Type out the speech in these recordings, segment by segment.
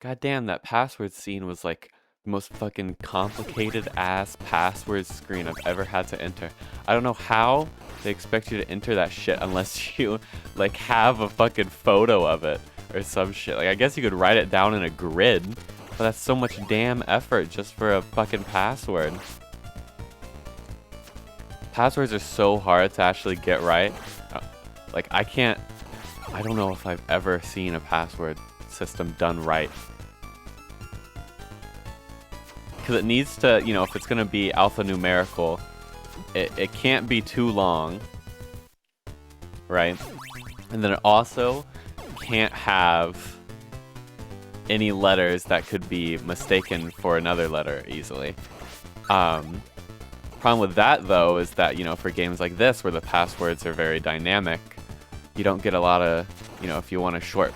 God damn, that password scene was like the most fucking complicated ass password screen I've ever had to enter. I don't know how they expect you to enter that shit unless you like have a fucking photo of it or some shit. Like I guess you could write it down in a grid, but that's so much damn effort just for a fucking password. Passwords are so hard to actually get right. Like I don't know if I've ever seen a password system done right. Because it needs to, you know, if it's going to be alphanumerical, it can't be too long, right? And then it also can't have any letters that could be mistaken for another letter easily. Problem with that, though, is that, you know, for games like this, where the passwords are very dynamic, you don't get a lot of, you know, if you want a short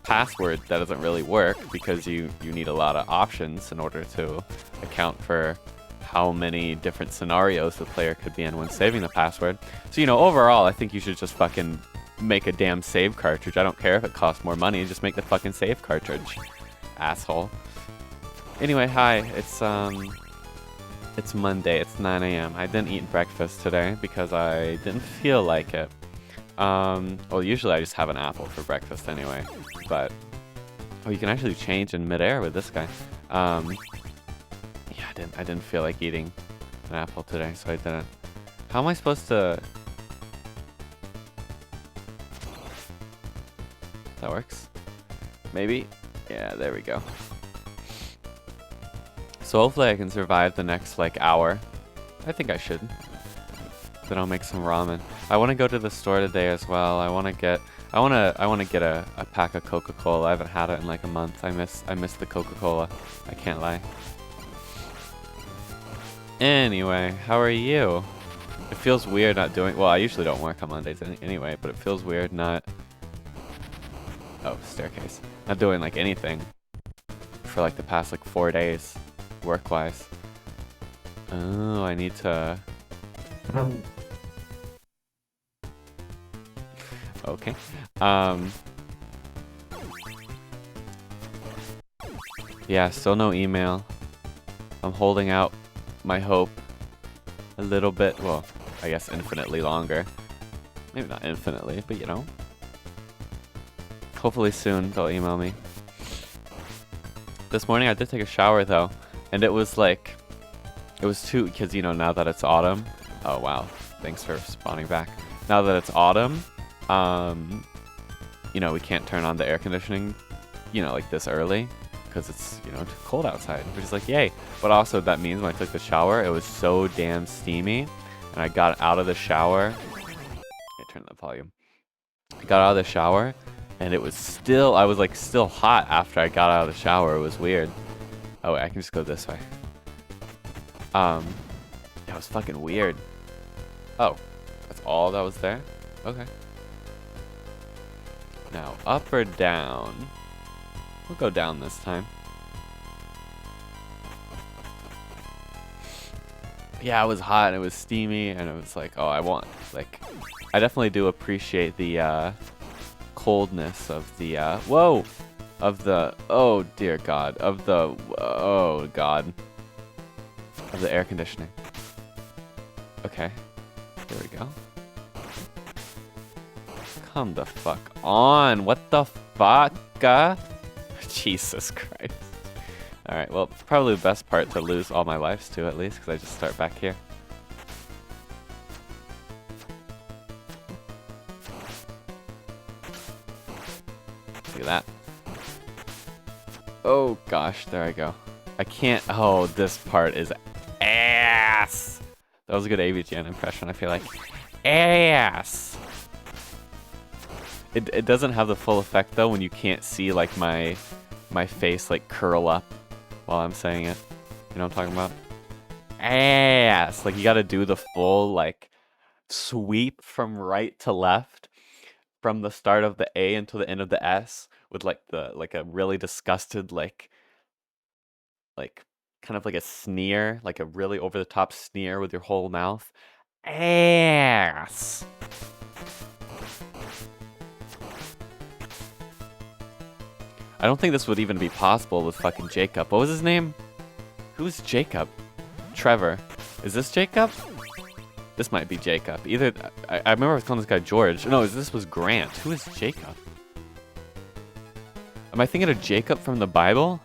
password, that doesn't really work because you need a lot of options in order to account for how many different scenarios the player could be in when saving the password. So, you know, overall, I think you should just fucking make a damn save cartridge. I don't care if it costs more money, just make the fucking save cartridge. Asshole. Anyway, hi, it's Monday, it's 9 a.m. I didn't eat breakfast today because I didn't feel like it. Well, usually I just have an apple for breakfast anyway, but, oh, you can actually change in midair with this guy. Yeah, I didn't feel like eating an apple today, so I didn't. How am I supposed to... That works? Maybe? Yeah, there we go. So hopefully I can survive the next, like, hour. I think I should. Then I'll make some ramen. I want to go to the store today as well. I want to get a pack of Coca-Cola. I haven't had it in like a month. I miss the Coca-Cola. I can't lie. Anyway, how are you? It feels weird not doing... Well, I usually don't work on Mondays anyway, but it feels weird not... Oh, staircase. Not doing like anything for like the past like 4 days, work-wise. Oh, I need to... Okay. Yeah, still no email. I'm holding out my hope a little bit. Well, I guess infinitely longer. Maybe not infinitely, but you know. Hopefully soon they'll email me. This morning I did take a shower though, and it was like, it was too, because you know, now that it's autumn. Oh wow, thanks for spawning back. Now that it's autumn, you know, we can't turn on the air conditioning, you know, like this early, because it's, you know, too cold outside, which is like, yay. But also that means when I took the shower, it was so damn steamy, and I got out of the shower, I turned the volume, I got out of the shower, and it was still, I was like still hot after I got out of the shower. It was weird. Oh wait, I can just go this way. It was fucking weird. Oh, that's all that was there? Okay. Now, up or down? We'll go down this time. Yeah, it was hot and it was steamy and it was like, oh, I definitely do appreciate the coldness of the, whoa! Of the, oh dear God, of the, oh God. Of the air conditioning. Okay, there we go. Come the fuck on, what the fuck? Jesus Christ. Alright, well, probably the best part to lose all my lives to, at least, because I just start back here. Look at that. Oh gosh, there I go. I can't, oh, this part is ass! That was a good AVGN impression, I feel like. Ass! It doesn't have the full effect though when you can't see like my face like curl up while I'm saying it. You know what I'm talking about? Ass! Like you gotta do the full like sweep from right to left from the start of the A until the end of the S with like a really disgusted like kind of like a sneer, like a really over the top sneer with your whole mouth. Ass! I don't think this would even be possible with fucking Jacob. What was his name? Who's Jacob? Trevor. Is this Jacob? This might be Jacob. Either I remember I was calling this guy George. No, this was Grant. Who is Jacob? Am I thinking of Jacob from the Bible?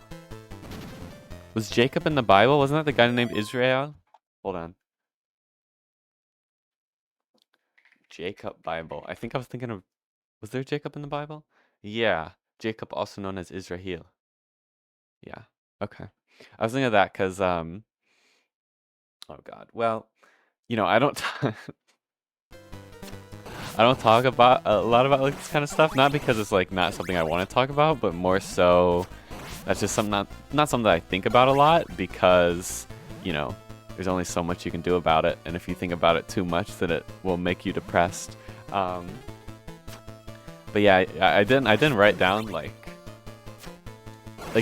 Was Jacob in the Bible? Wasn't that the guy named Israel? Hold on. Jacob Bible. I think I was thinking of... Was there Jacob in the Bible? Yeah. Jacob, also known as Israel. Yeah. Okay. I was thinking of that because, oh God. Well, you know, I don't talk about a lot about like this kind of stuff. Not because it's like not something I want to talk about, but more so that's just something not something that I think about a lot because, you know, there's only so much you can do about it, and if you think about it too much, then it will make you depressed. But yeah, I didn't write down like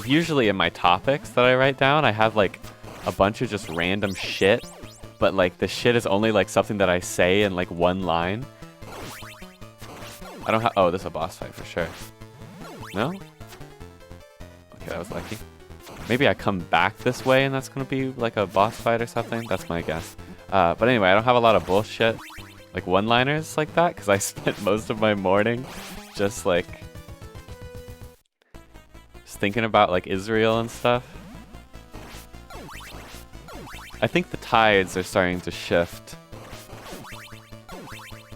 usually in my topics that I write down, I have like a bunch of just random shit, but like the shit is only like something that I say in like one line. I don't have. Oh, this is a boss fight for sure. No? Okay, that was lucky. Maybe I come back this way and that's gonna be like a boss fight or something. That's my guess. But anyway, I don't have a lot of bullshit like one-liners like that because I spent most of my morning just like thinking about like Israel and stuff. I think the tides are starting to shift,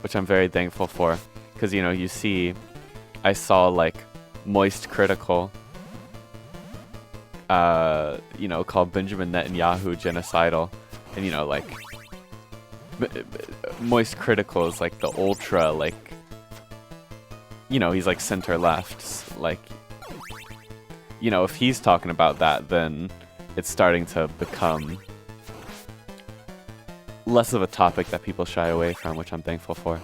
which I'm very thankful for, because you know, you see, I saw like Moist Critical, you know, called Benjamin Netanyahu genocidal, and you know, like Moist Critical is like the ultra, like, you know, he's like center left, like, you know, if he's talking about that, then it's starting to become less of a topic that people shy away from, which I'm thankful for.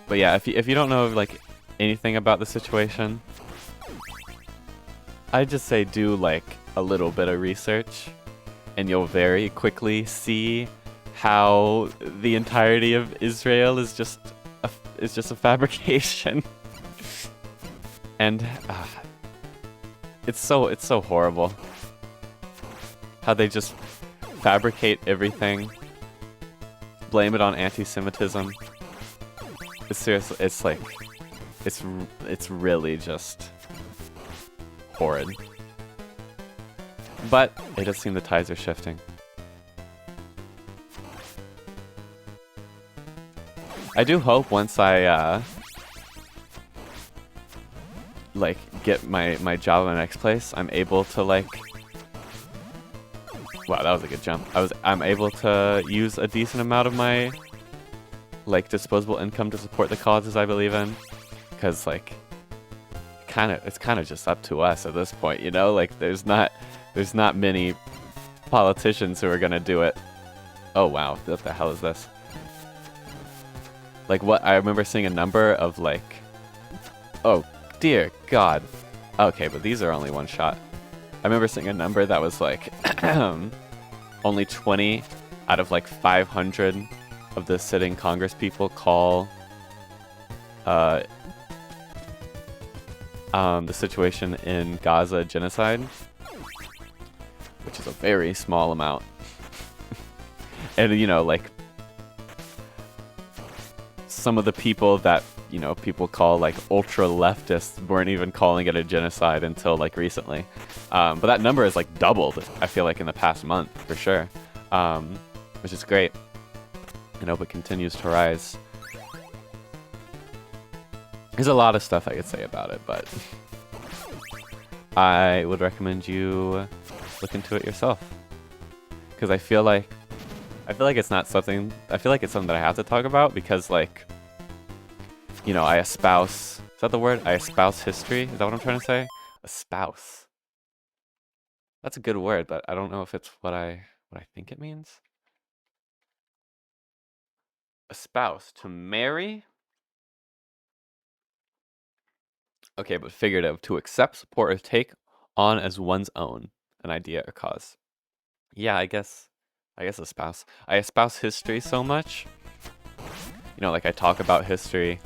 But yeah, if you don't know like anything about the situation, I just say do like a little bit of research, and you'll very quickly see how the entirety of Israel is just a fabrication. And it's so horrible how they just fabricate everything, blame it on anti-Semitism. It's seriously, it's like, it's really just horrid. But it does seem the tides are shifting. I do hope once I like get my job in my next place, I'm able to like, wow, that was a good jump. I'm able to use a decent amount of my like disposable income to support the causes I believe in, because like it's kind of just up to us at this point, you know? Like there's not many politicians who are gonna do it. Oh wow, what the hell is this? Like what, I remember seeing a number of like, oh dear God. Okay, but these are only one shot. I remember seeing a number that was like only 20 out of like 500 of the sitting Congress people call the situation in Gaza genocide, which is a very small amount. And you know, like some of the people that, you know, people call like ultra leftists weren't even calling it a genocide until like recently. But that number is like doubled, I feel like, in the past month for sure, which is great. I hope it continues to rise. There's a lot of stuff I could say about it, but I would recommend you look into it yourself, because I feel like it's not something. I feel like it's something that I have to talk about because, like, you know, I espouse. Is that the word? I espouse history. Is that what I'm trying to say? Espouse. That's a good word, but I don't know if it's what I think it means. Espouse, to marry. Okay, but figurative, to accept, support, or take on as one's own an idea or cause. Yeah, I guess espouse. I espouse history so much. You know, like I talk about history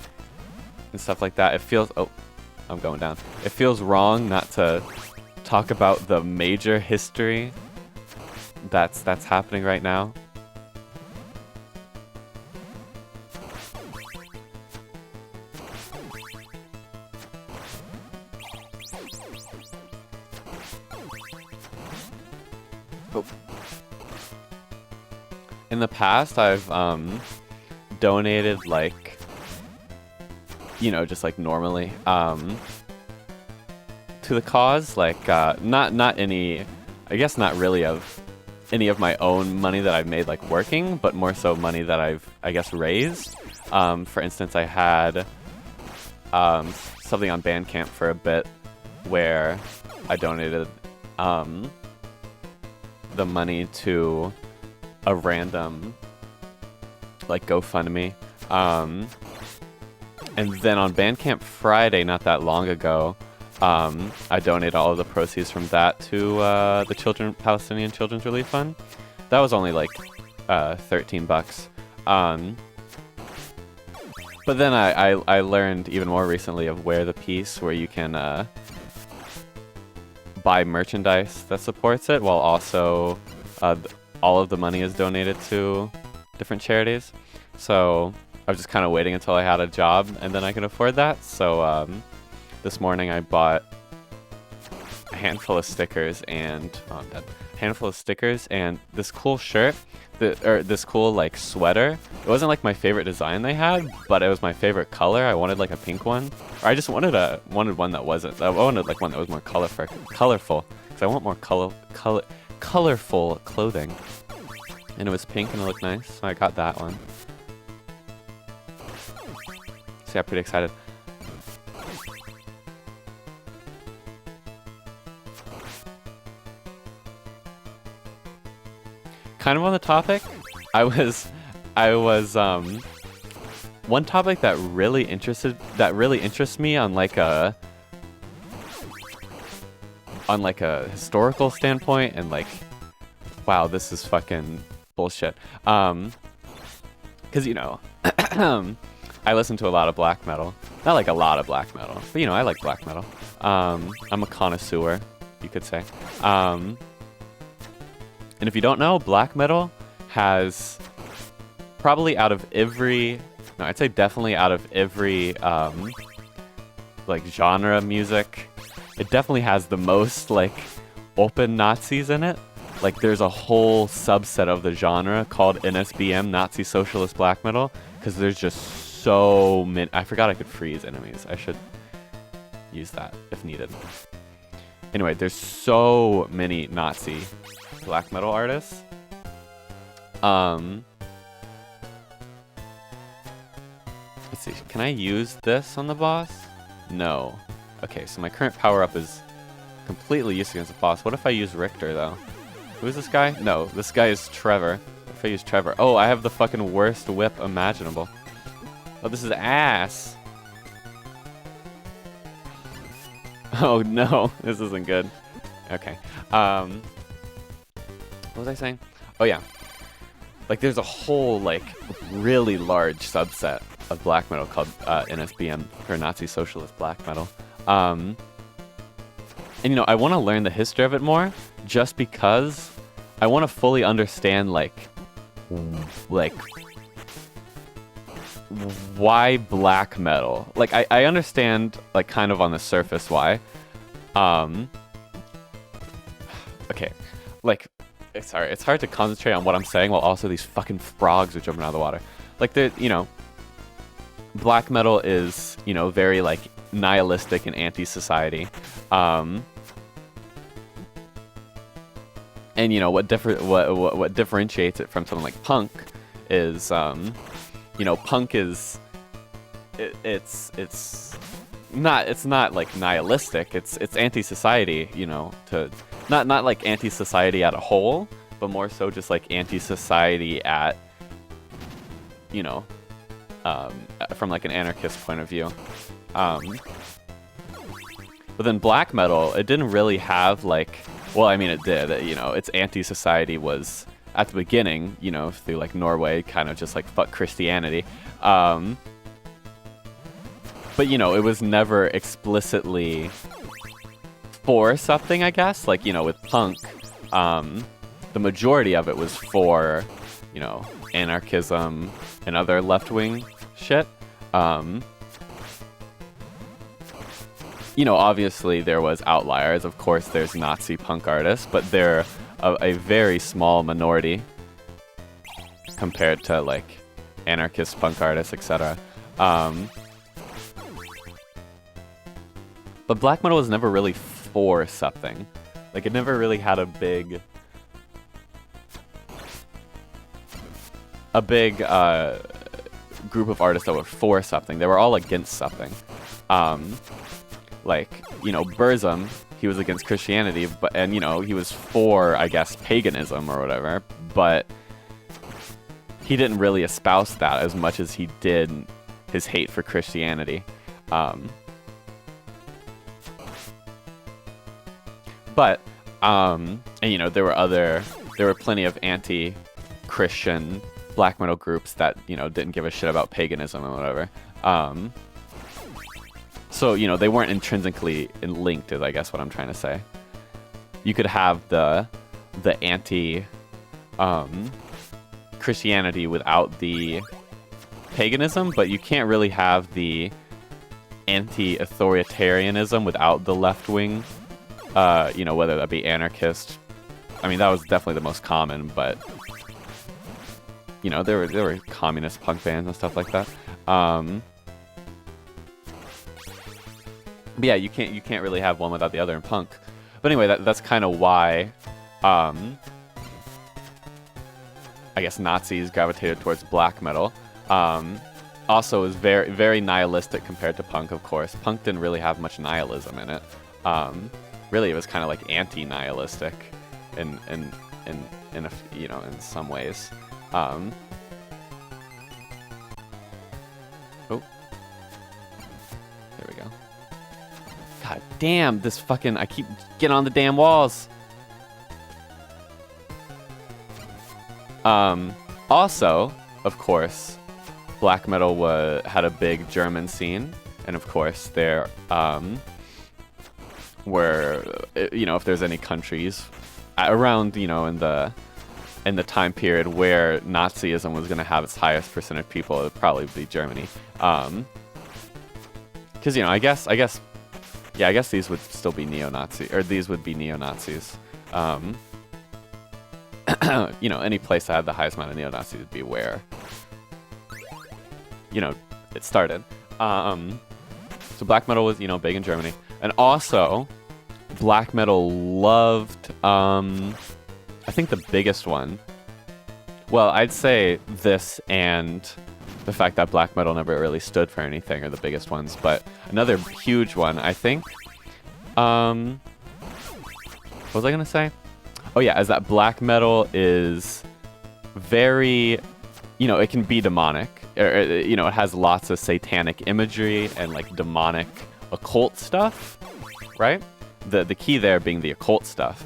and stuff like that. It feels... Oh, I'm going down. It feels wrong not to talk about the major history that's happening right now. Oh. In the past, I've donated like, you know, just like normally to the cause, like not any, I guess not really of any of my own money that I've made like working, but more so money that I've, I guess, raised. For instance, I had something on Bandcamp for a bit where I donated the money to a random like GoFundMe. And then on Bandcamp Friday, not that long ago, I donated all of the proceeds from that to the Palestinian Children's Relief Fund. That was only like $13. But then I learned even more recently of Where the Peace, where you can buy merchandise that supports it, while also all of the money is donated to different charities. So I was just kind of waiting until I had a job and then I could afford that. So this morning I bought a handful of stickers and this cool shirt, this cool like sweater. It wasn't like my favorite design they had, but it was my favorite color. I wanted like a pink one, or I just wanted one that wasn't. I wanted like one that was more colorful, because I want more colorful clothing. And it was pink and it looked nice, so I got that one. So yeah, pretty excited. Kind of on the topic, I was one topic that really interests me on like a historical standpoint, and like, wow, this is fucking bullshit. Cause you know, I listen to a lot of black metal. Not like a lot of black metal, but you know, I like black metal. I'm a connoisseur, you could say. And if you don't know, black metal has probably definitely out of every like genre music, it definitely has the most like open Nazis in it. Like there's a whole subset of the genre called NSBM, Nazi Socialist Black Metal, because there's just so many. I forgot I could freeze enemies. I should use that if needed. Anyway, there's so many Nazi black metal artists. Let's see, can I use this on the boss? No. Okay, so my current power-up is completely useless against the boss. What if I use Richter, though? Who is this guy? No, this guy is Trevor. What if I use Trevor? Oh, I have the fucking worst whip imaginable. Oh, this is ass. Oh no, this isn't good. Okay. What was I saying? Oh yeah. Like there's a whole like really large subset of black metal called NSBM, or Nazi Socialist Black Metal. And you know, I want to learn the history of it more, just because I want to fully understand like why black metal. Like I understand like kind of on the surface why. Okay, like sorry, it's hard to concentrate on what I'm saying while also these fucking frogs are jumping out of the water. Like you know, black metal is, you know, very like nihilistic and anti-society. And you know what differentiates it from something like punk is, you know, punk is it's not like nihilistic. It's anti-society. You know, to not like anti-society at a whole, but more so just like anti-society at, you know, from like an anarchist point of view. But then black metal, it didn't really have like, well, I mean it did, you know, its anti-society was at the beginning, you know, through like Norway, kind of just like fuck Christianity. But, you know, it was never explicitly for something, I guess. Like, you know, with punk, the majority of it was for, you know, anarchism and other left-wing shit. You know, obviously there was outliers. Of course, there's Nazi punk artists, but they're a very small minority compared to, like, anarchist punk artists, etc. But black metal was never really for something. Like, it never really had a big group of artists that were for something. They were all against something. Like, you know, Burzum, he was against Christianity, and, you know, he was for, I guess, paganism or whatever, but he didn't really espouse that as much as he did his hate for Christianity. And, you know, there were plenty of anti-Christian black metal groups that, you know, didn't give a shit about paganism and whatever. So, you know, they weren't intrinsically linked, is I guess what I'm trying to say. You could have the anti Christianity without the paganism, but you can't really have the anti-authoritarianism without the left wing. You know, whether that be anarchist. I mean, that was definitely the most common, but you know, there were communist punk bands and stuff like that. But yeah, you can't really have one without the other in punk. But anyway, that's kind of why I guess Nazis gravitated towards black metal. Also is very, very nihilistic compared to punk, of course. Punk didn't really have much nihilism in it. Really, it was kind of like anti-nihilistic in you know, in some ways. Oh. There we go. God damn, this fucking... I keep getting on the damn walls. Also, of course, black metal had a big German scene. And of course, there were, you know, if there's any countries around, you know, in the time period where Nazism was going to have its highest percent of people, it would probably be Germany. Because, you know, I guess these would still be neo-Nazi, or these would be neo-Nazis. You know, any place that had the highest amount of neo-Nazis would be where, you know, it started. So black metal was, you know, big in Germany. And also, black metal loved, I think the biggest one, well, I'd say this and the fact that black metal never really stood for anything are the biggest ones, but another huge one, I think, what was I gonna say? Oh yeah, is that black metal is very, you know, it can be demonic, or, you know, it has lots of satanic imagery and like demonic occult stuff, right? The key there being the occult stuff.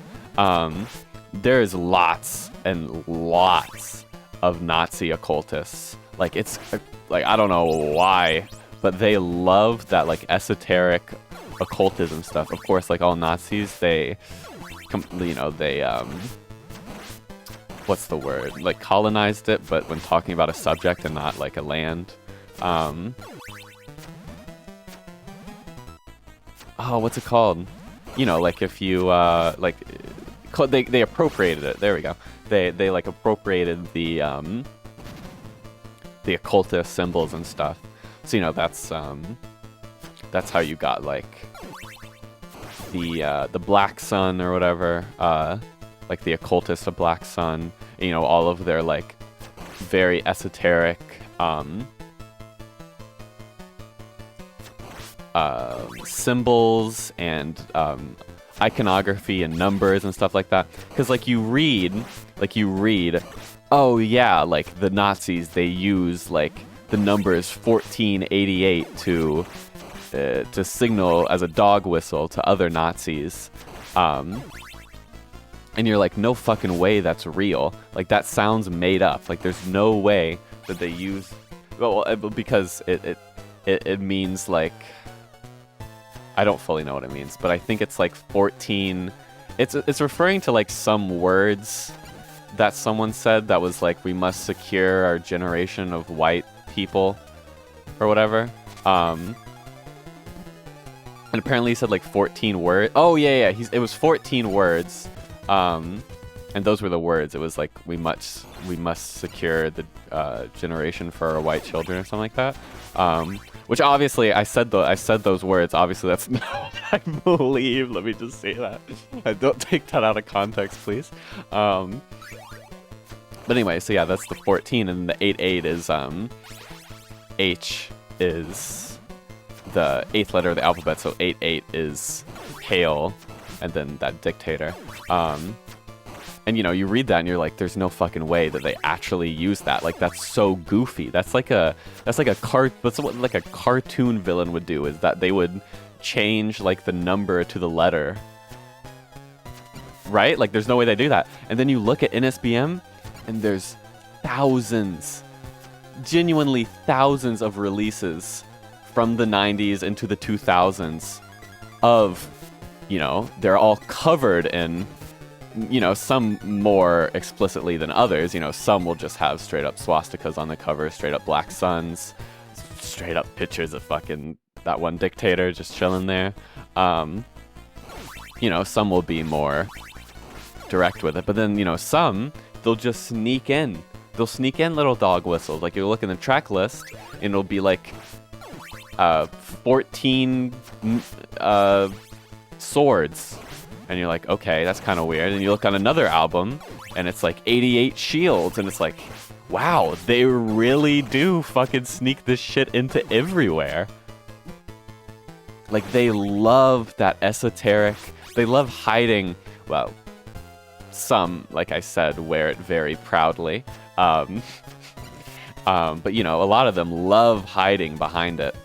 There's lots and lots of Nazi occultists. Like, it's, like, I don't know why, but they love that, like, esoteric occultism stuff. Of course, like all Nazis, they, you know, they, what's the word? Like, colonized it, but when talking about a subject and not, like, a land. Oh, what's it called? You know, like, if you, like... They appropriated it. There we go. They like appropriated the occultist symbols and stuff. So, you know, that's how you got like the Black Sun or whatever, like the occultist of Black Sun. You know, all of their like very esoteric symbols and iconography and numbers and stuff like that. Because like you read, oh yeah, like the Nazis, they use like the numbers 1488 to signal as a dog whistle to other Nazis. And you're like, no fucking way that's real. Like, that sounds made up. Like, there's no way that they use... Well, because it means like, I don't fully know what it means, but I think it's like 14. It's referring to like some words that someone said that was like, we must secure our generation of white people or whatever. And apparently he said like 14 words. Oh yeah, it was 14 words. And those were the words. It was like, we must secure the generation for our white children or something like that. Which obviously I said those words. Obviously that's not what I believe. Let me just say that. I don't take that out of context, please. But anyway, so yeah, that's the 14, and the 8-8 is H is the 8th letter of the alphabet, so 8-8 is hail, and then that dictator. And you know, you read that and you're like, there's no fucking way that they actually use that. Like, that's so goofy. That's like what a cartoon villain would do, is that they would change like the number to the letter. Right? Like, there's no way they do that. And then you look at NSBM and there's thousands, genuinely thousands of releases from the 90s into the 2000s of, you know, they're all covered in, you know, some more explicitly than others. You know, some will just have straight up swastikas on the cover, straight up black suns, straight up pictures of fucking that one dictator just chilling there. You know, some will be more direct with it, but then, you know, some, they'll just sneak in. They'll sneak in little dog whistles. Like, you'll look in the track list and it'll be like 14 swords. And you're like, okay, that's kind of weird. And you look on another album, and it's like 88 shields, and it's like, wow, they really do fucking sneak this shit into everywhere. Like, they love that esoteric, they love hiding, well, some, like I said, wear it very proudly. But, you know, a lot of them love hiding behind it.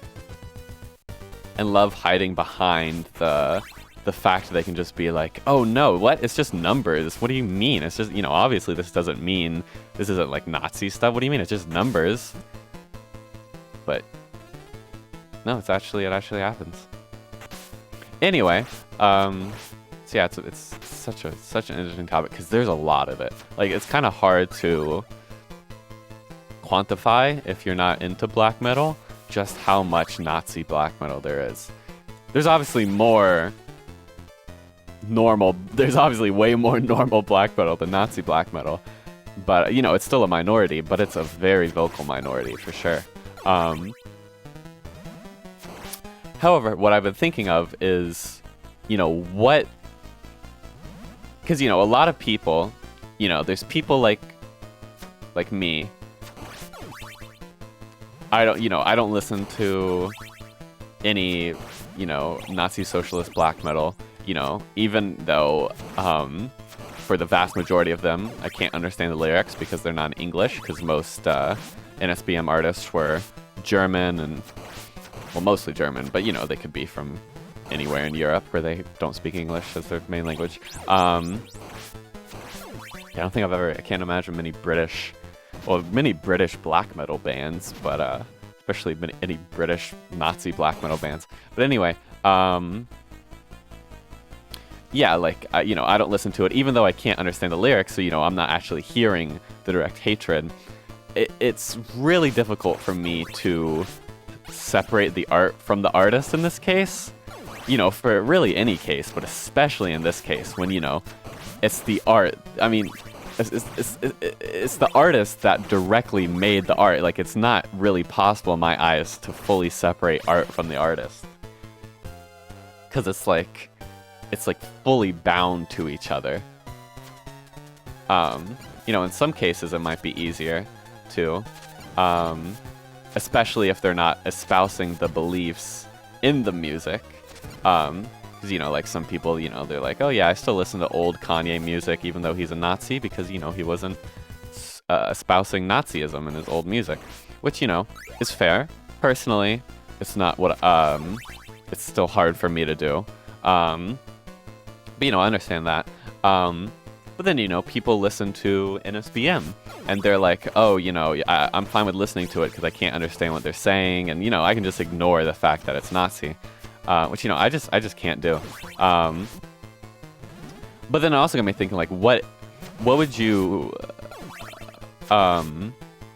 And love hiding behind the fact that they can just be like, oh no, what? It's just numbers. What do you mean? It's just, you know, obviously this doesn't mean, this isn't like Nazi stuff. What do you mean? It's just numbers. But no, it actually happens. Anyway, so yeah, it's such an interesting topic because there's a lot of it. Like, it's kind of hard to quantify if you're not into black metal, just how much Nazi black metal there is. There's obviously way more normal black metal than Nazi black metal, but you know, it's still a minority, but it's a very vocal minority for sure. However, what I've been thinking of is, you know, because, you know, a lot of people, you know, there's people like me. I don't listen to any, you know, Nazi socialist black metal. You know, even though for the vast majority of them, I can't understand the lyrics because they're not in English, because most NSBM artists were German, and, well, mostly German, but, you know, they could be from anywhere in Europe where they don't speak English as their main language. I can't imagine many British black metal bands, but especially any British Nazi black metal bands. But anyway, yeah, like, you know, I don't listen to it, even though I can't understand the lyrics, so, you know, I'm not actually hearing the direct hatred. It's really difficult for me to separate the art from the artist in this case. You know, for really any case, but especially in this case, when, you know, it's the art. I mean, it's the artist that directly made the art. Like, it's not really possible in my eyes to fully separate art from the artist. Because it's like fully bound to each other. You know, in some cases it might be easier to, especially if they're not espousing the beliefs in the music. Because, you know, like, some people, you know, they're like, oh yeah, I still listen to old Kanye music even though he's a Nazi, because, you know, he wasn't espousing Nazism in his old music. Which, you know, is fair. Personally, it's not what, it's still hard for me to do. But, you know, I understand that. But But then, you know, people listen to NSBM, and they're like, oh, you know, I'm fine with listening to it because I can't understand what they're saying, and, you know, I can just ignore the fact that it's Nazi, which, you know, I just can't do. But then it also got me thinking, like, what would you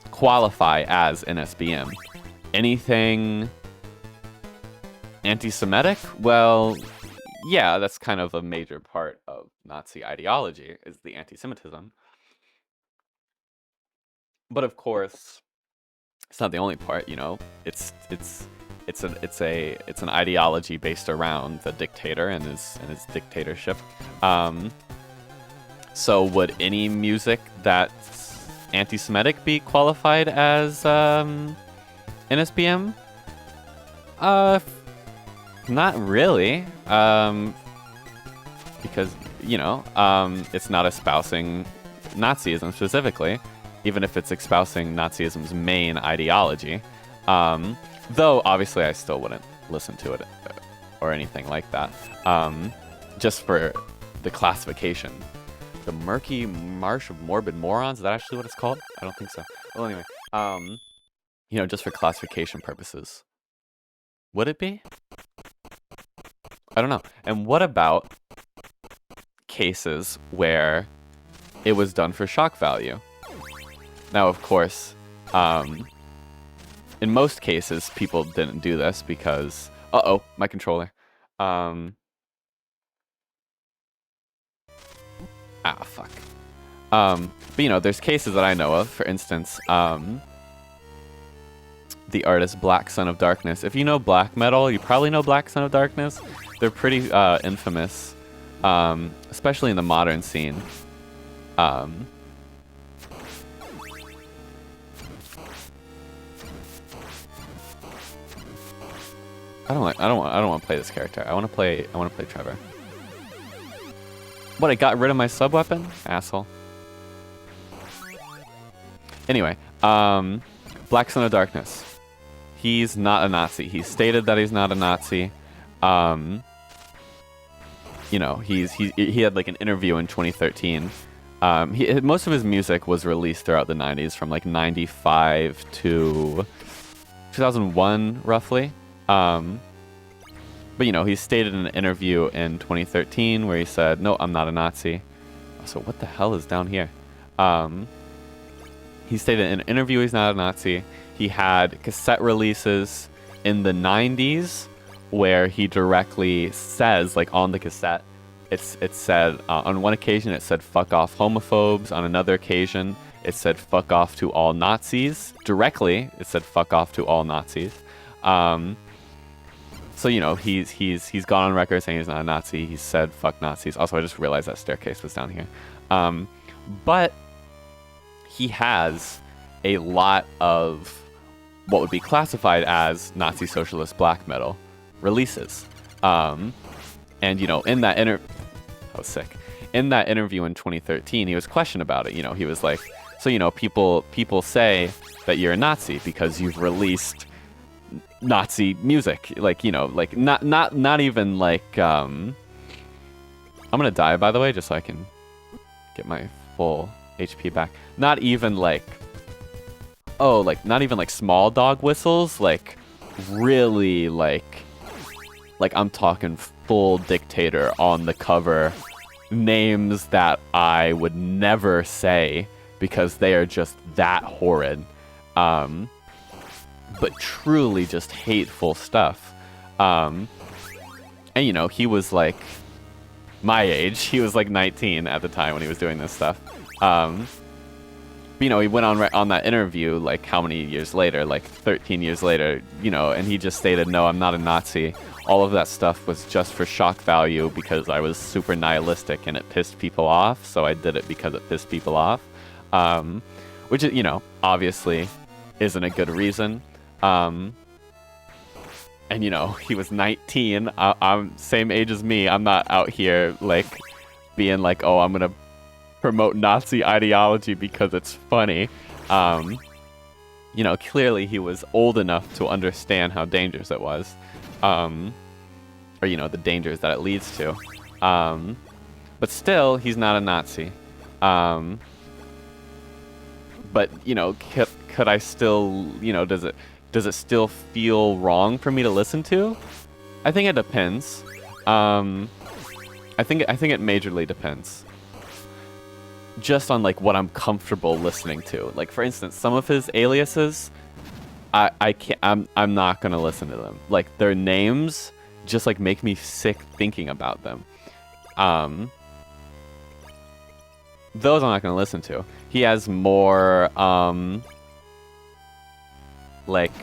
qualify as NSBM? Anything anti-Semitic? Well, yeah, that's kind of a major part of Nazi ideology, is the anti-Semitism. But of course, it's not the only part, you know. It's an ideology based around the dictator and his dictatorship. So would any music that's anti-Semitic be qualified as NSBM? Not really. Because, you know, it's not espousing Nazism specifically, even if it's espousing Nazism's main ideology. Though, obviously, I still wouldn't listen to it or anything like that. Just for the classification. The Murky Marsh of Morbid Morons? Is that actually what it's called? I don't think so. Well, anyway. You know, just for classification purposes. Would it be? I don't know. And what about cases where it was done for shock value? Now, of course, in most cases, people didn't do this because... Uh-oh, my controller. Ah, fuck. But, you know, there's cases that I know of. For instance, the artist Black Son of Darkness. If you know black metal, you probably know Black Son of Darkness. They're pretty infamous, especially in the modern scene. I don't want to play this character. I want to play Trevor. What? I got rid of my sub weapon, asshole. Anyway, Black Son of Darkness. He's not a Nazi. He stated that he's not a Nazi. You know, he had like an interview in 2013. Most of his music was released throughout the 90s, from like 95 to 2001, roughly. But, you know, he stated in an interview in 2013 where he said, no, I'm not a Nazi. So what the hell is down here? He stated in an interview he's not a Nazi. He had cassette releases in the 90s where he directly says, like on the cassette, it said, on one occasion it said, fuck off homophobes. On another occasion, it said, fuck off to all Nazis. Directly, it said, fuck off to all Nazis. So, you know, he's gone on record saying he's not a Nazi. He said, fuck Nazis. Also, I just realized that staircase was down here. But he has a lot of what would be classified as Nazi socialist black metal releases. And, you know, in that I was sick. In that interview in 2013, he was questioned about it. You know, he was like, so, you know, people say that you're a Nazi because you've released Nazi music. Like, you know, like not even like, I'm gonna die, by the way, just so I can get my full HP back. Not even like, oh, like, not even like small dog whistles, like really like I'm talking full dictator on the cover, names that I would never say because they are just that horrid. But truly just hateful stuff. And, you know, he was like my age. He was like 19 at the time when he was doing this stuff. But, you know, he went on that interview, like, how many years later? Like, 13 years later, you know, and he just stated, no, I'm not a Nazi. All of that stuff was just for shock value because I was super nihilistic and it pissed people off, so I did it because it pissed people off. Which, you know, obviously isn't a good reason. And, you know, he was 19. I'm same age as me. I'm not out here, like, being like, oh, I'm going to promote Nazi ideology because it's funny. You know, clearly he was old enough to understand how dangerous it was. Or, you know, the dangers that it leads to. But still, he's not a Nazi. But, you know, could I still, you know, does it still feel wrong for me to listen to? I think it depends. I think it majorly depends. Just on like what I'm comfortable listening to. Like for instance, some of his aliases, I can't. I'm not gonna listen to them. Like their names just like make me sick thinking about them. Those I'm not gonna listen to. He has more like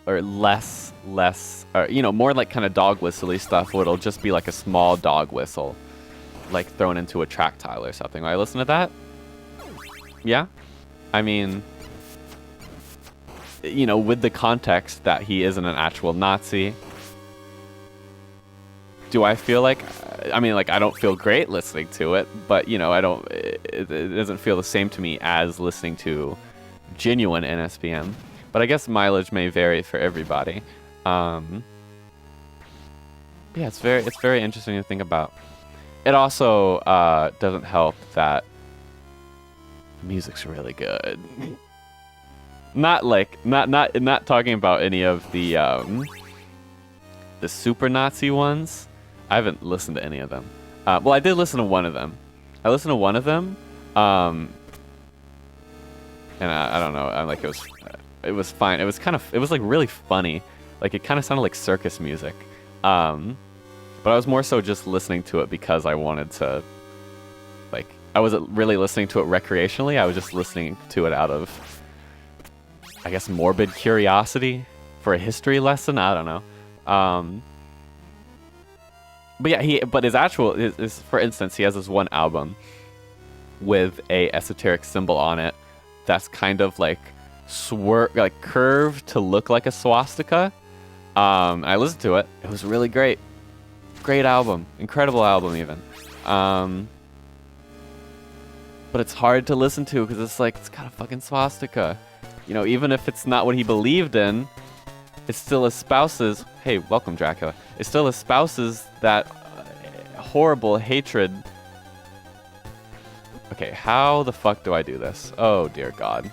or less or you know, more like kind of dog whistle-y stuff where it'll just be like a small dog whistle like thrown into a track tile or something. I listen to that? Yeah? I mean, you know, with the context that he isn't an actual Nazi. Do I feel like, I mean, like, I don't feel great listening to it, but, you know, it doesn't feel the same to me as listening to genuine NSBM. But I guess mileage may vary for everybody. Yeah, it's very interesting to think about. It also doesn't help that the music's really good. Not talking about any of the super Nazi ones. I haven't listened to any of them. Well, I did listen to one of them. I listened to one of them, and I don't know. I'm like it was fine. It was like really funny. Like it kind of sounded like circus music. But I was more so just listening to it because I wanted to, like, I wasn't really listening to it recreationally. I was just listening to it out of, I guess, morbid curiosity for a history lesson. I don't know. But yeah, but his actual, for instance, he has this one album with a esoteric symbol on it that's kind of like curved to look like a swastika. I listened to it. It was really great. Great album. Incredible album, even. But it's hard to listen to because it's like, it's got a fucking swastika. You know, even if it's not what he believed in, it still espouses... Hey, welcome, Dracula. It still espouses that horrible hatred. Okay, how the fuck do I do this? Oh, dear God.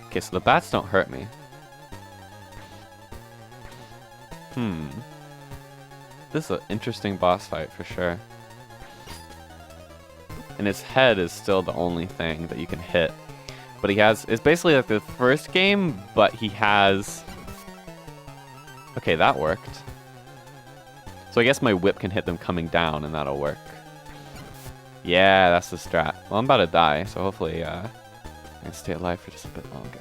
Okay, so the bats don't hurt me. This is an interesting boss fight for sure. And his head is still the only thing that you can hit. But he has... It's basically like the first game, but he has... Okay, that worked. So I guess my whip can hit them coming down, and that'll work. Yeah, that's the strat. Well, I'm about to die, so hopefully... I can stay alive for just a bit longer.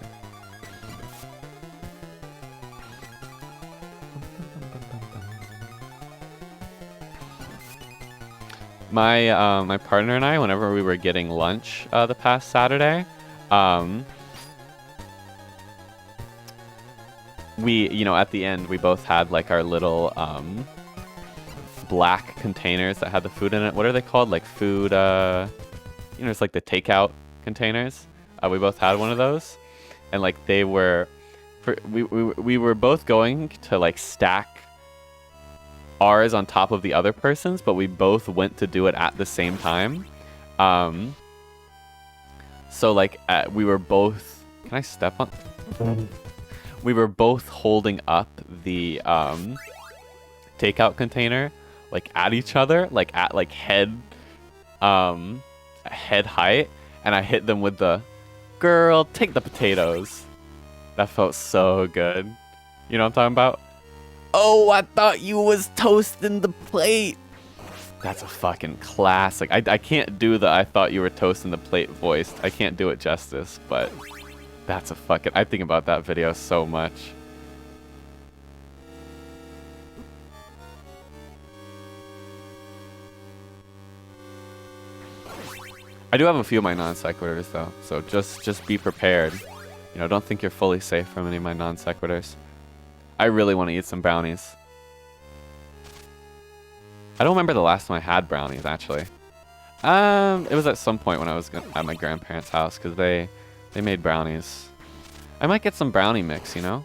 My partner and I, whenever we were getting lunch the past Saturday, we, you know, at the end, we both had like our little black containers that had the food in it. What are they called? Like food, you know, it's like the takeout containers. We both had one of those, and like they were, we were both going to like stack ours on top of the other person's, but we both went to do it at the same time. So like we were both. Can I step on? We were both holding up the takeout container like at each other, like at like head height, and I hit them with the "Girl, take the potatoes." That felt so good. You know what I'm talking about? Oh, I thought you was toasting the plate. That's a fucking classic. I can't do the "I thought you were toasting the plate" voice. I can't do it justice, but that's a fucking... I think about that video so much. I do have a few of my non sequiturs though, so just be prepared. You know, don't think you're fully safe from any of my non sequiturs. I really want to eat some brownies. I don't remember the last time I had brownies, actually. It was at some point when I was at my grandparents' house, because they made brownies. I might get some brownie mix, you know?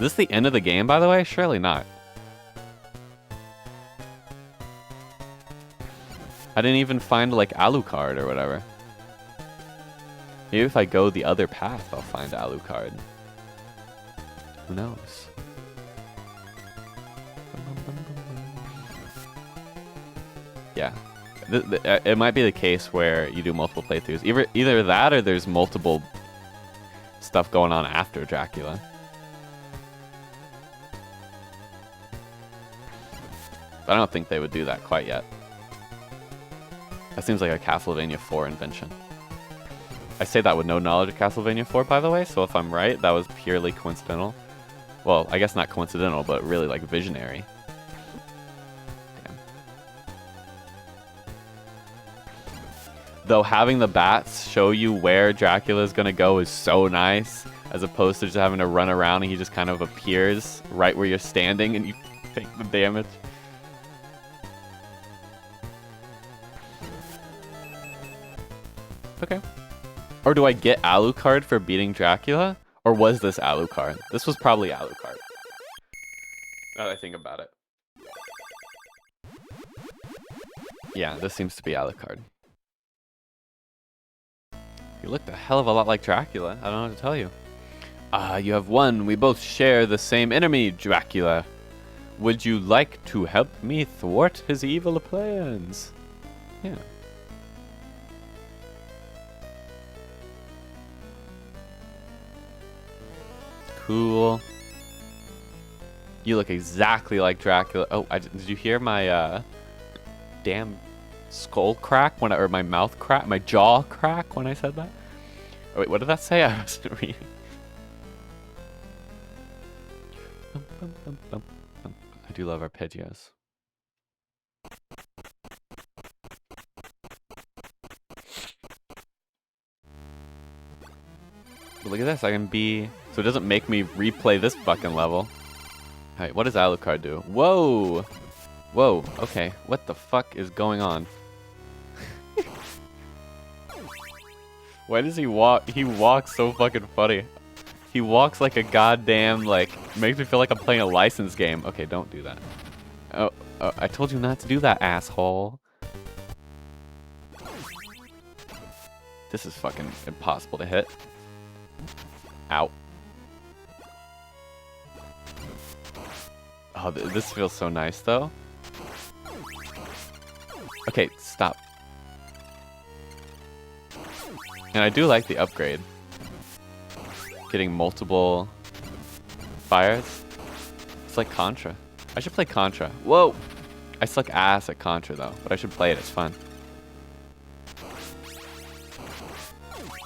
this the end of the game, by the way? Surely not. I didn't even find, like, Alucard or whatever. Maybe if I go the other path, I'll find Alucard. Who knows? Yeah. It might be the case where you do multiple playthroughs. Either that or there's multiple stuff going on after Dracula. But I don't think they would do that quite yet. That seems like a Castlevania 4 invention. I say that with no knowledge of Castlevania 4, by the way, so if I'm right, that was purely coincidental. Well, I guess not coincidental, but really, like, visionary. Damn. Though having the bats show you where Dracula's gonna go is so nice, as opposed to just having to run around and he just kind of appears right where you're standing and you take the damage. Okay. Or do I get Alucard for beating Dracula? Or was this Alucard? This was probably Alucard. Now that I think about it. Yeah, this seems to be Alucard. You looked a hell of a lot like Dracula. I don't know what to tell you. You have won. We both share the same enemy, Dracula. Would you like to help me thwart his evil plans? Yeah. Cool. You look exactly like Dracula. Oh, did you hear my damn skull crack when or my mouth crack, my jaw crack when I said that? Oh, wait, what did that say? I wasn't reading. I do love arpeggios. But look at this, I can be... So it doesn't make me replay this fucking level. Alright, what does Alucard do? Whoa! Whoa, okay. What the fuck is going on? Why does he walk? He walks so fucking funny. He walks like a goddamn, like... Makes me feel like I'm playing a licensed game. Okay, don't do that. Oh, I told you not to do that, asshole. This is fucking impossible to hit. Ow. Oh, this feels so nice, though. Okay, stop. And I do like the upgrade. Getting multiple fires. It's like Contra. I should play Contra. Whoa! I suck ass at Contra, though, but I should play it. It's fun.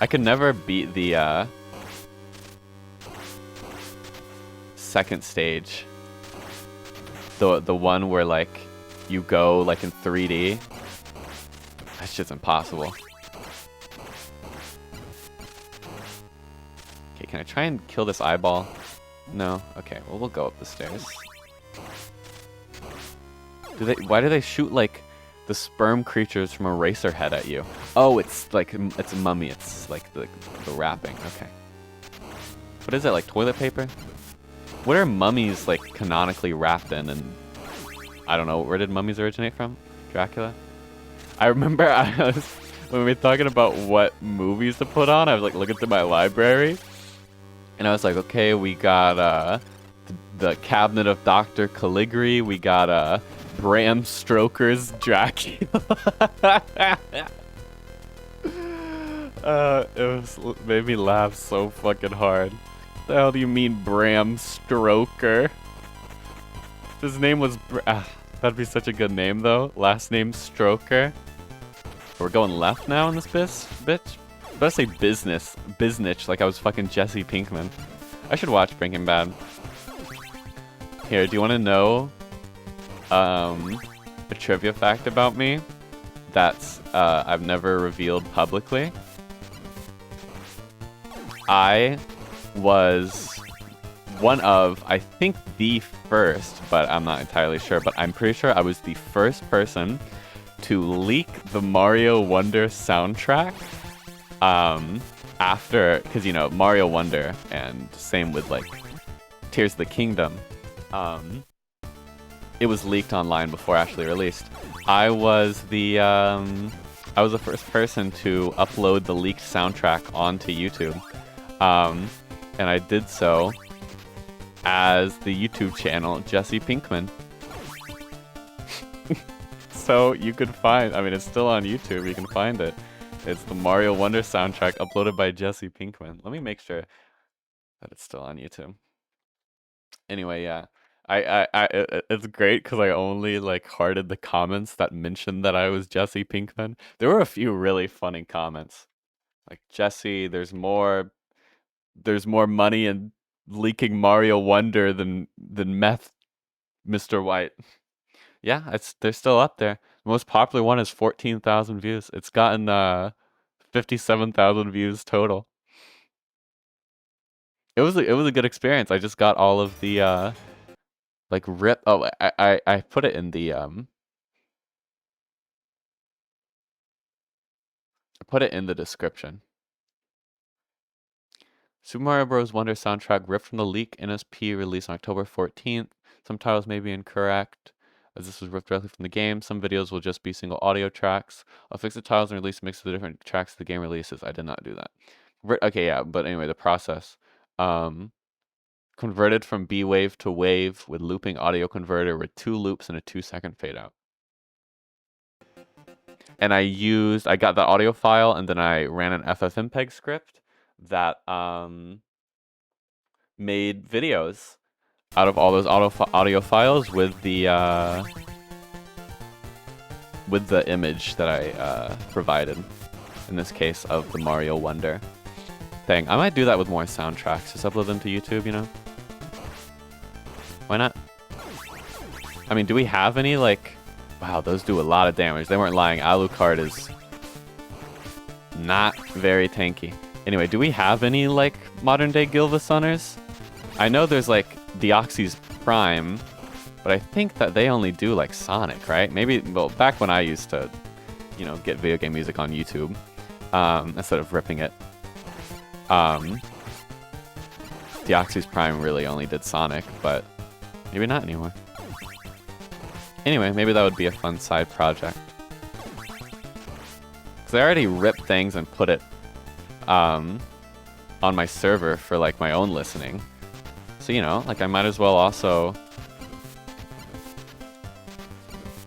I could never beat the, second stage. The one where, like, you go, like, in 3D. That's just impossible. Okay, can I try and kill this eyeball? No? Okay, well, we'll go up the stairs. Why do they shoot, like, the sperm creatures from Eraserhead at you? Oh, it's, like, it's a mummy. It's, like, the wrapping. Okay. What is it, like, toilet paper? What are mummies, like, canonically wrapped in? And I don't know, where did mummies originate from? Dracula? I remember when we were talking about what movies to put on, I was, like, looking through my library. And I was like, okay, we got the Cabinet of Dr. Caligari. We got Bram Stoker's Dracula. It made me laugh so fucking hard. What the hell do you mean, Bram Stoker? His name was... that'd be such a good name, though. Last name Stroker. We're going left now in this bitch? I better say business. Biznitch, like I was fucking Jesse Pinkman. I should watch Breaking Bad. Here, do you want to know a trivia fact about me that's I've never revealed publicly? I was one of, I think the first, but I'm not entirely sure, but I'm pretty sure I was the first person to leak the Mario Wonder soundtrack after, because, you know, Mario Wonder, and same with, like, Tears of the Kingdom, it was leaked online before actually released. I was the first person to upload the leaked soundtrack onto YouTube, and I did so as the YouTube channel Jesse Pinkman. So you could find, I mean, it's still on YouTube. You can find it. It's the Mario Wonder soundtrack uploaded by Jesse Pinkman. Let me make sure that it's still on YouTube. Anyway, yeah. It's great because I only like hearted the comments that mentioned that I was Jesse Pinkman. There were a few really funny comments, like Jesse, there's more money in leaking Mario Wonder than meth, Mr. White. Yeah, they're still up there. The most popular one is 14,000 views. It's gotten 57,000 views total. It was a good experience. I just got all of the like rip. Oh, I put it in the I put it in the description. Super Mario Bros. Wonder soundtrack ripped from the leak NSP released on October 14th. Some titles may be incorrect, as this was ripped directly from the game. Some videos will just be single audio tracks. I'll fix the titles and release a mix of the different tracks the game releases. I did not do that. Okay, yeah, but anyway, the process. Converted from B wave to wave with looping audio converter with 2 loops and a 2-second fade out. And I got the audio file and then I ran an FFmpeg script that made videos out of all those audio files with the image that I provided, in this case of the Mario Wonder thing. I might do that with more soundtracks, just upload them to YouTube, you know? Why not? I mean, do we have any, like... Wow, those do a lot of damage. They weren't lying. Alucard is not very tanky. Anyway, do we have any, like, modern-day Gilvasuners? I know there's, like, Deoxys Prime, but I think that they only do, like, Sonic, right? Maybe, well, back when I used to, you know, get video game music on YouTube, instead of ripping it. Deoxys Prime really only did Sonic, but maybe not anymore. Anyway, maybe that would be a fun side project. Because I already ripped things and put it on my server for like my own listening. So, you know, like I might as well also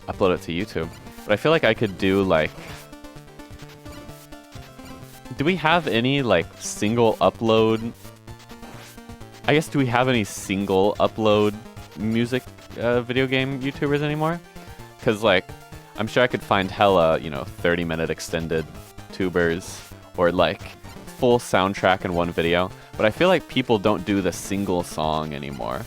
upload it to YouTube. But I feel like I could do like... Do we have any like single upload... I guess, do we have any single upload music video game YouTubers anymore? Because, like, I'm sure I could find hella, you know, 30-minute extended tubers or, like, full soundtrack in one video. But I feel like people don't do the single song anymore.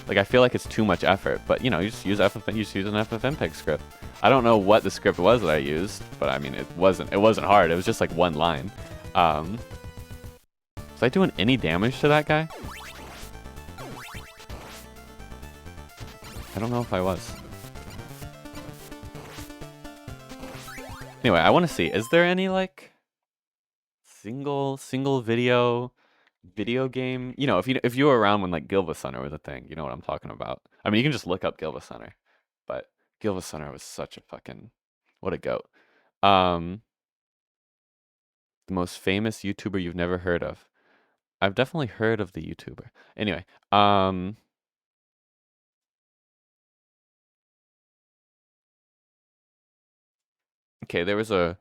Like, I feel like it's too much effort. But, you know, you just use an FFmpeg script. I don't know what the script was that I used, but, I mean, it wasn't hard. It was just, like, one line. Was I doing any damage to that guy? I don't know if I was. Anyway, I want to see, is there any, like, single video game? You know, if you were around when, like, Gilvasunner was a thing, you know what I'm talking about. I mean, you can just look up Gilvasunner, but Gilvasunner was such a fucking, what a goat. The most famous YouTuber you've never heard of. I've definitely heard of the YouTuber. Anyway, okay, there was a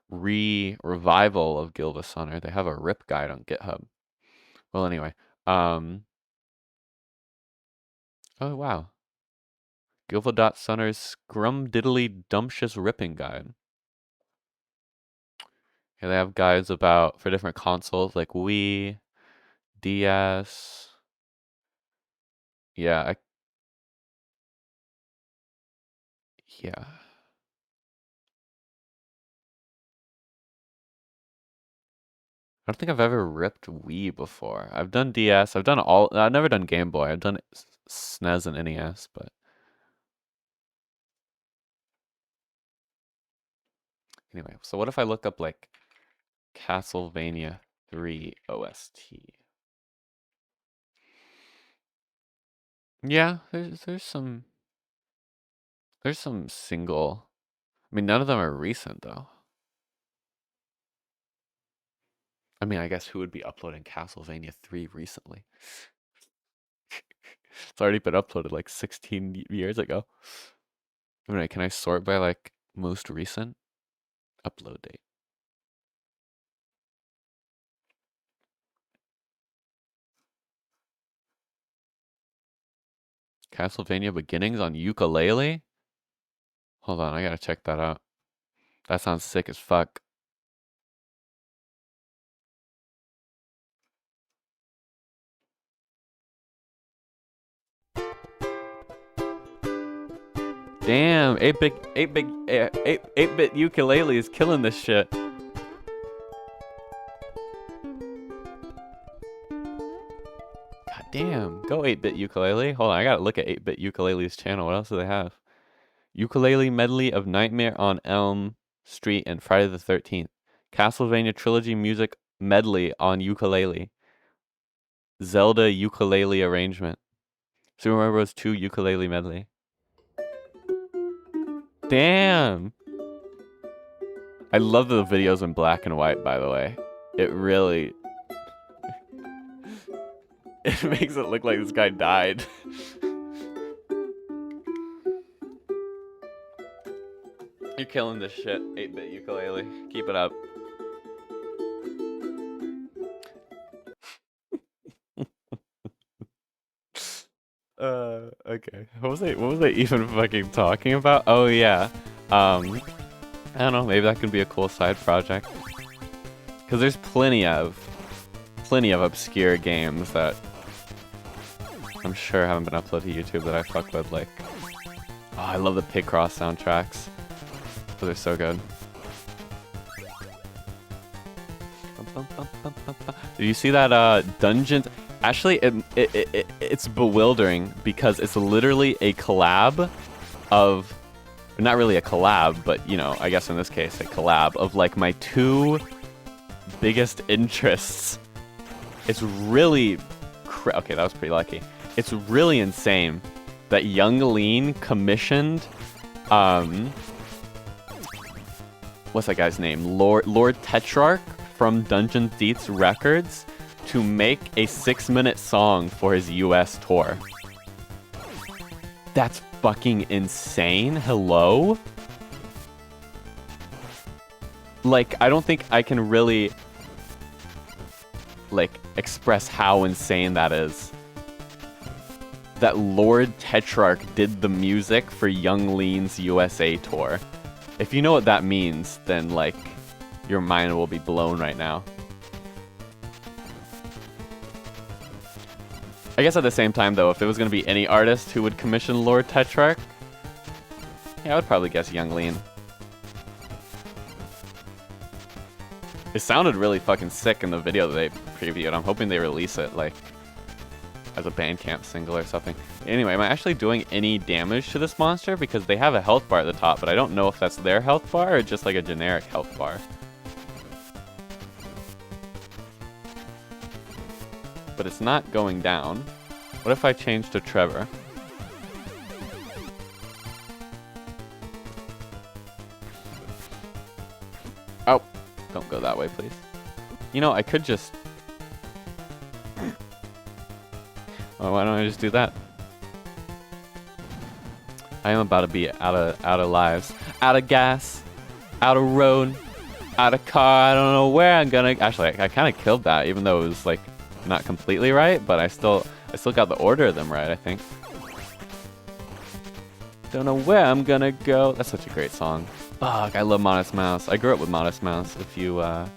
revival of Gilvasunner. They have a rip guide on GitHub. Well, anyway, oh wow, Gilva.Sunner's Scrumdiddly Dumptious Ripping Guide. Here they have guides for different consoles like Wii, DS. Yeah, yeah. I don't think I've ever ripped Wii before. I've done DS. I've never done Game Boy. I've done SNES and NES, but anyway. So what if I look up like Castlevania 3 OST? Yeah, there's some single. I mean, none of them are recent though. I mean, I guess who would be uploading Castlevania 3 recently? It's already been uploaded like 16 years ago. I mean, can I sort by like most recent upload date? Castlevania Beginnings on ukulele? Hold on, I gotta check that out. That sounds sick as fuck. Damn, 8-bit ukulele is killing this shit. God damn, go 8-bit ukulele. Hold on, I gotta look at 8-bit ukulele's channel. What else do they have? Ukulele medley of Nightmare on Elm Street and Friday the 13th. Castlevania trilogy music medley on ukulele. Zelda ukulele arrangement. Super Mario Bros. 2 ukulele medley. Damn! I love the videos in black and white, by the way. It really... it makes it look like this guy died. You're killing this shit, 8-bit ukulele. Keep it up. Okay. What was I even fucking talking about? Oh yeah. I don't know, maybe that could be a cool side project. Cause there's plenty of obscure games that I'm sure haven't been uploaded to YouTube that I fuck with, like, oh, I love the Picross soundtracks. Those are so good. Did you see that dungeon? Actually, it's bewildering because it's literally a collab of, not really a collab, but, you know, I guess in this case, a collab of like my two biggest interests. It's really, okay, that was pretty lucky. It's really insane that Young Lean commissioned, what's that guy's name? Lord Tetrarch from Dungeon Deets Records to make a 6-minute song for his US tour. That's fucking insane. Hello? Like, I don't think I can really, like, express how insane that is. That Lord Tetrarch did the music for Young Lean's USA tour. If you know what that means, then, like, your mind will be blown right now. I guess at the same time, though, if there was going to be any artist who would commission Lord Tetrarch, yeah, I would probably guess Young Lean. It sounded really fucking sick in the video that they previewed. I'm hoping they release it, like, as a Bandcamp single or something. Anyway, am I actually doing any damage to this monster? Because they have a health bar at the top, but I don't know if that's their health bar or just like a generic health bar. But it's not going down. What if I change to Trevor? Oh, don't go that way, please. You know, I could just... oh, why don't I just do that? I am about to be out of lives, out of gas, out of road, out of car. I don't know where I'm gonna... Actually, I kind of killed that, even though it was like not completely right, but I still got the order of them right, I think. Don't know where I'm gonna go. That's such a great song. Fuck, I love Modest Mouse. I grew up with Modest Mouse, if you weren't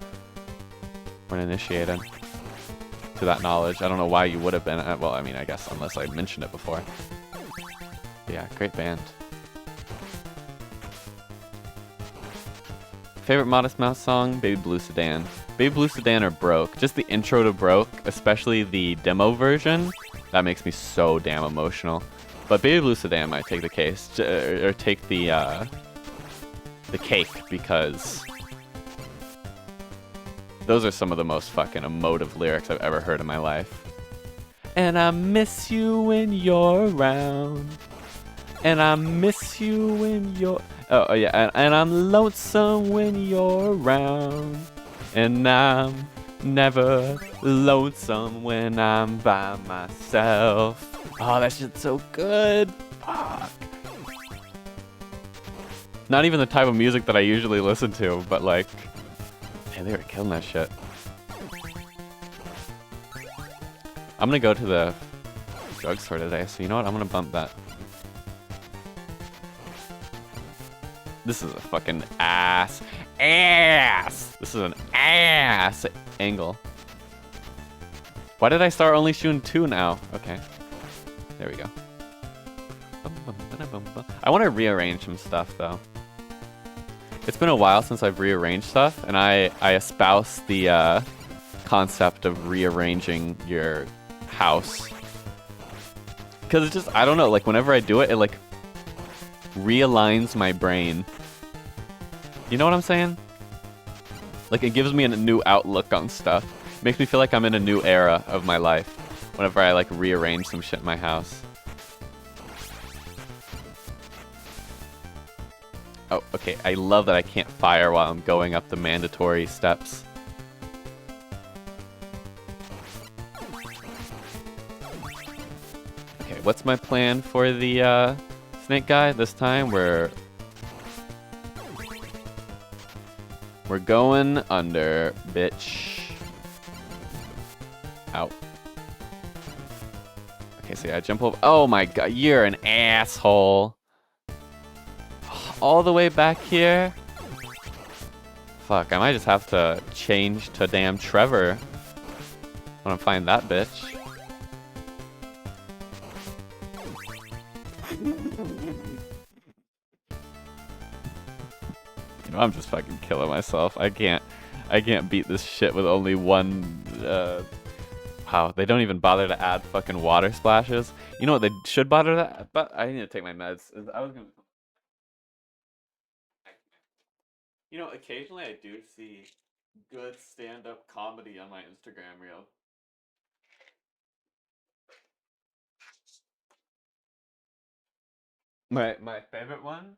initiated to that knowledge. I don't know why you would have been. Well, I mean, I guess unless I mentioned it before. But yeah, great band. Favorite Modest Mouse song? Baby Blue Sedan. Baby Blue Sedan or Broke. Just the intro to Broke, especially the demo version, that makes me so damn emotional. But Baby Blue Sedan might take the case, or take the cake, because those are some of the most fucking emotive lyrics I've ever heard in my life. And I miss you when you're around. And I miss you when you're... Oh yeah, and I'm lonesome when you're around. And I'm never lonesome when I'm by myself. Oh, that shit's so good. Fuck. Not even the type of music that I usually listen to, but like... Man, they were killing that shit. I'm gonna go to the drugstore today, so you know what? I'm gonna bump that. This is a fucking ass. This is an ass angle. Why did I start only shooting 2 now? Okay. There we go. I want to rearrange some stuff, though. It's been a while since I've rearranged stuff, and I espouse the concept of rearranging your house. Because it's just, I don't know, like whenever I do it, it like realigns my brain. You know what I'm saying? Like it gives me a new outlook on stuff. Makes me feel like I'm in a new era of my life whenever I like rearrange some shit in my house. Oh, okay. I love that I can't fire while I'm going up the mandatory steps. Okay, what's my plan for the snake guy? This time we're going under, bitch. Ow. Okay, so yeah, jump over. Oh my god, you're an asshole. All the way back here? Fuck, I might just have to change to damn Trevor when I find that bitch. You know, I'm just fucking killing myself. I can't beat this shit with only one, wow, they don't even bother to add fucking water splashes. You know what, they should bother that, but I need to take my meds. I was gonna... You know, occasionally I do see good stand-up comedy on my Instagram reel. My favorite one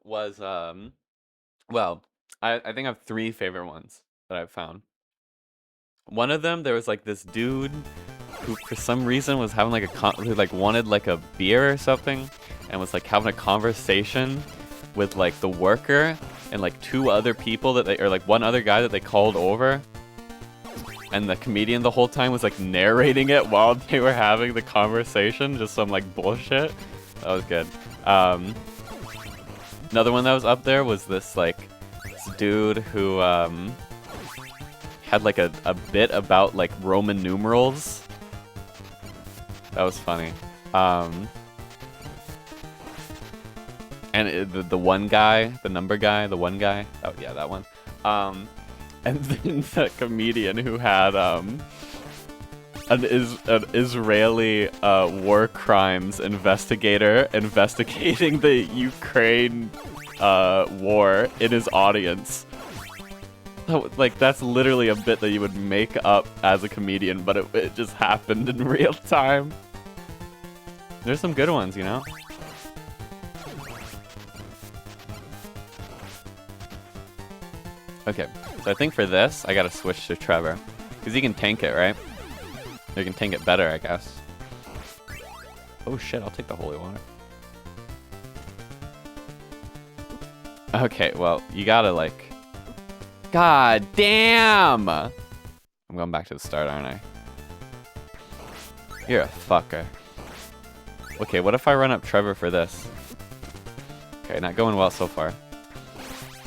was well, I think I have 3 favorite ones that I've found. One of them, there was like this dude who for some reason was having like who like wanted like a beer or something and was like having a conversation with like the worker and like 2 other people that or like one other guy that they called over, and the comedian the whole time was like narrating it while they were having the conversation, just some like bullshit. That was good. Another one that was up there was this dude who had like a bit about like Roman numerals. That was funny. And the one guy, the number guy, the one guy. Oh yeah, that one. And then the comedian who had an Israeli war crimes investigator investigating the Ukraine war in his audience. Like that's literally a bit that you would make up as a comedian, but it just happened in real time. There's some good ones, you know? Okay, so I think for this, I gotta switch to Trevor. Because he can tank it, right? Or he can tank it better, I guess. Oh shit, I'll take the holy water. Okay, well, you gotta like... God damn! I'm going back to the start, aren't I? You're a fucker. Okay, what if I run up Trevor for this? Okay, not going well so far.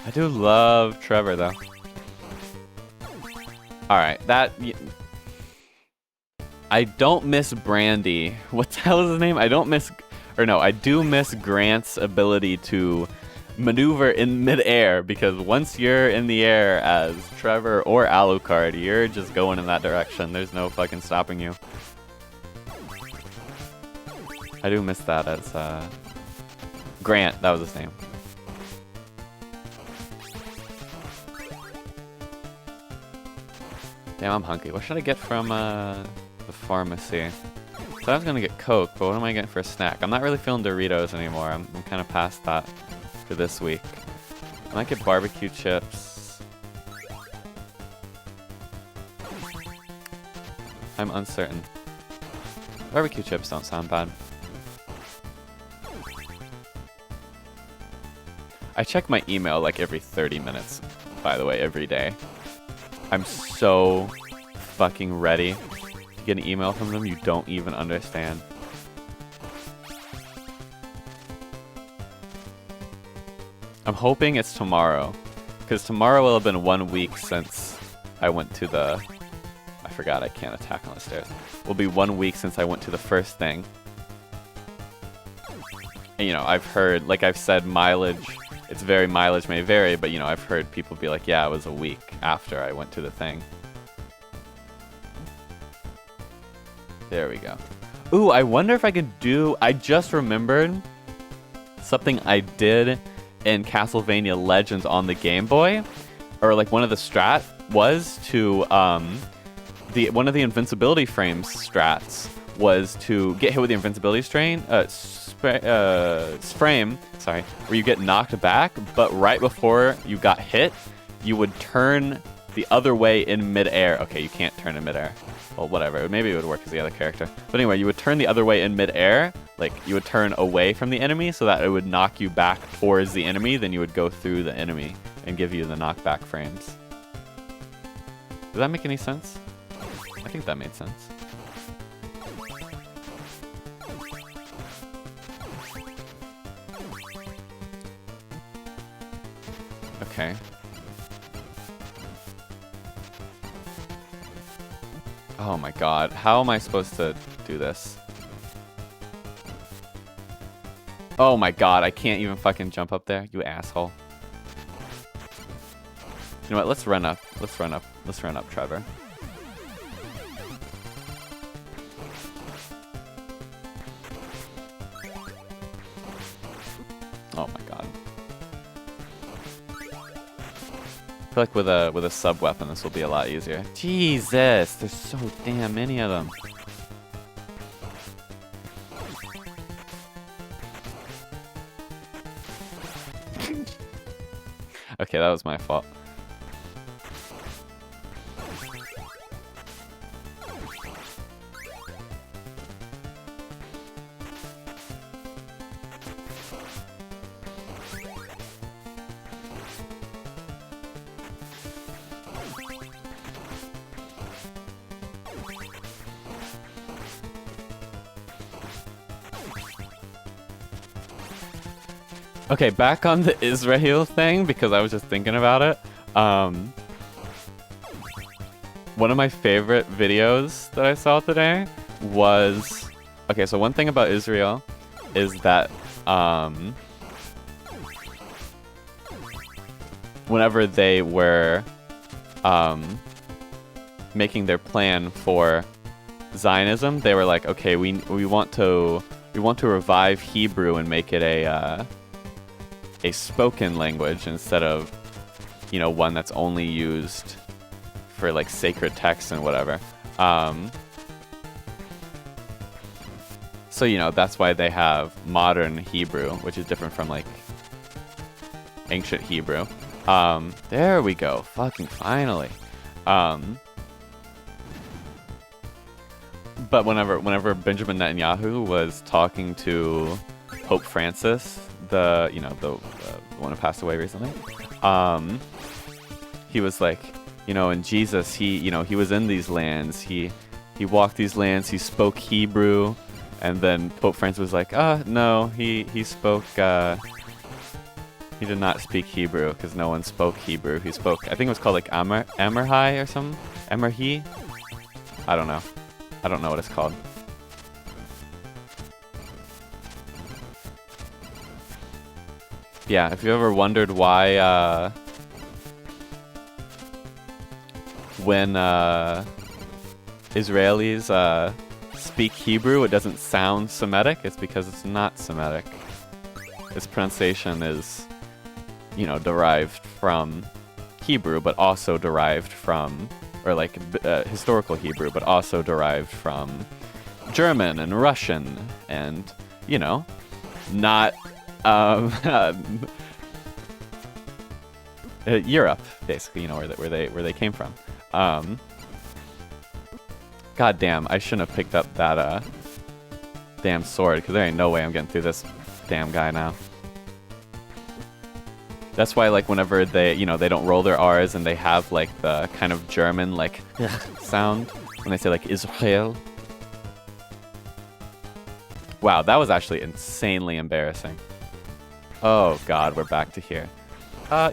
I do love Trevor, though. Alright, that... I don't miss Brandy. What the hell is his name? I don't miss... Or no, I do miss Grant's ability to maneuver in midair, because once you're in the air as Trevor or Alucard, you're just going in that direction. There's no fucking stopping you. I do miss that as Grant, that was his name. Damn, I'm hungry. What should I get from The pharmacy. So I was gonna get Coke, but what am I getting for a snack? I'm not really feeling Doritos anymore. I'm kind of past that for this week. I might get barbecue chips. I'm uncertain. Barbecue chips don't sound bad. I check my email like every 30 minutes, by the way, every day. I'm so fucking ready to get an email from them you don't even understand. I'm hoping it's tomorrow, because tomorrow will have been 1 week since I went to the... I forgot I can't attack on the stairs. Will be 1 week since I went to the first thing. And, you know, I've heard, like I've said, mileage mileage may vary, but, you know, I've heard people be like, yeah, it was a week after I went to the thing. There we go. Ooh, I wonder if I could do... I just remembered something I did in Castlevania Legends on the Game Boy, or like one of the strat was to one of the invincibility frames strats was to get hit with the invincibility frame, sorry, where you get knocked back, but right before you got hit, you would turn the other way in midair. Okay, you can't turn in midair. Well, whatever. Maybe it would work as the other character. But anyway, you would turn the other way in midair. Like, you would turn away from the enemy so that it would knock you back towards the enemy. Then you would go through the enemy and give you the knockback frames. Does that make any sense? I think that made sense. Okay. Oh my god, how am I supposed to do this? Oh my god, I can't even fucking jump up there, you asshole. You know what, let's run up, Trevor. Oh my god. I feel like with a sub weapon this will be a lot easier. Jesus, there's so damn many of them. Okay, that was my fault. Okay, back on the Israel thing, because I was just thinking about it. One of my favorite videos that I saw today was... Okay, so one thing about Israel is that whenever they were making their plan for Zionism, they were like, okay, we want to revive Hebrew and make it a spoken language instead of, you know, one that's only used for like sacred texts and whatever. So, you know, that's why they have modern Hebrew, which is different from like ancient Hebrew. There we go. Fucking finally. But whenever Benjamin Netanyahu was talking to Pope Francis, the one who passed away recently, he was like, you know, and Jesus, he was in these lands, he walked these lands, he spoke Hebrew, and then Pope Francis was like, no, he spoke, he did not speak Hebrew, because no one spoke Hebrew. He spoke, I think it was called like Emerhi or something, Emerhi? I don't know what it's called. Yeah, if you ever wondered why, when Israelis speak Hebrew, it doesn't sound Semitic, it's because it's not Semitic. Its pronunciation is, you know, derived from Hebrew, but also derived from or like historical Hebrew, but also derived from German and Russian and, you know, not Europe, basically, you know, where they came from. God damn, I shouldn't have picked up that damn sword, because there ain't no way I'm getting through this damn guy now. That's why, like, whenever they, you know, they don't roll their R's and they have, like, the kind of German, like, sound when they say, like, Israel. Wow, that was actually insanely embarrassing. Oh, God, we're back to here.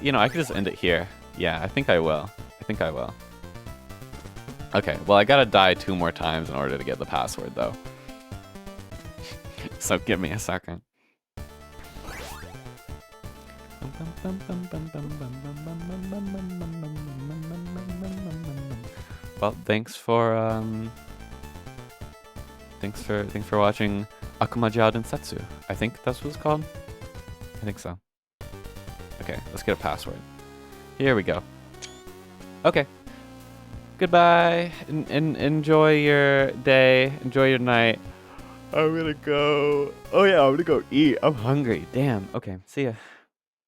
You know, I could just end it here. Yeah, I think I will. I think I will. Okay, well, I gotta die 2 more times in order to get the password, though. So give me a second. Well, thanks for watching Akumajō Densetsu. I think that's what it's called. I think so. Okay, let's get a password. Here we go. Okay. Goodbye. Enjoy your day. Enjoy your night. I'm gonna go. Oh yeah, I'm gonna go eat. I'm hungry. Damn. Okay. See ya.